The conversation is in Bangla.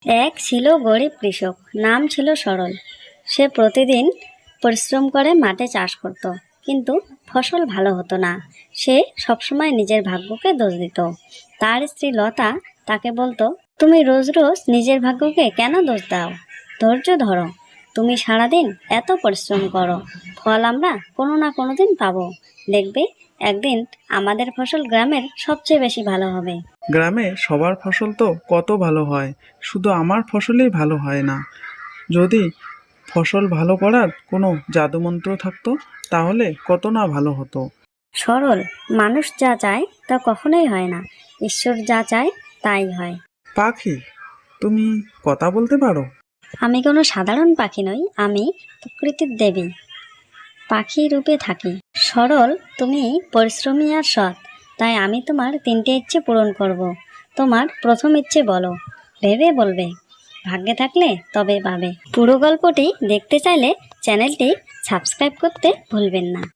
এক ছিল গরিব কৃষক, নাম ছিল সরল। সে প্রতিদিন পরিশ্রম করে মাঠে চাষ করত, কিন্তু ফসল ভালো হতো না। সে সবসময় নিজের ভাগ্যকে দোষ দিত। তার স্ত্রী লতা তাকে বলতো, তুমি রোজ রোজ নিজের ভাগ্যকে কেন দোষ দাও? ধৈর্য ধরো, তুমি সারাদিন এত পরিশ্রম করো, ফল আমরা কোনো না কোনো দিন পাবো। দেখবে একদিন আমাদের ফসল গ্রামের সবচেয়ে বেশি ভালো হবে। গ্রামে সবার ফসল তো কত ভালো হয়, শুধু আমার ফসলই ভালো হয় না। যদি ফসল ভালো করার কোনো জাদুমন্ত্র থাকতো তাহলে কত না ভালো হতো। সরল, মানুষ যা চায় তা কখনোই হয় না, ঈশ্বর যা চায় তাই হয়। পাখি, তুমি কথা বলতে পারো? আমি কোনো সাধারণ পাখি নই, আমি প্রকৃতির দেবী, পাখি রূপে থাকি। সরল, তুমি পরিশ্রমী আর সৎ, তাই আমি তোমার 3টে ইচ্ছে পূরণ করব। তোমার প্রথম ইচ্ছে বলো, ভেবে বলবে, ভাগ্যে থাকলে তবে পাবে। পুরো গল্পটি দেখতে চাইলে চ্যানেলটি সাবস্ক্রাইব করতে ভুলবেন না।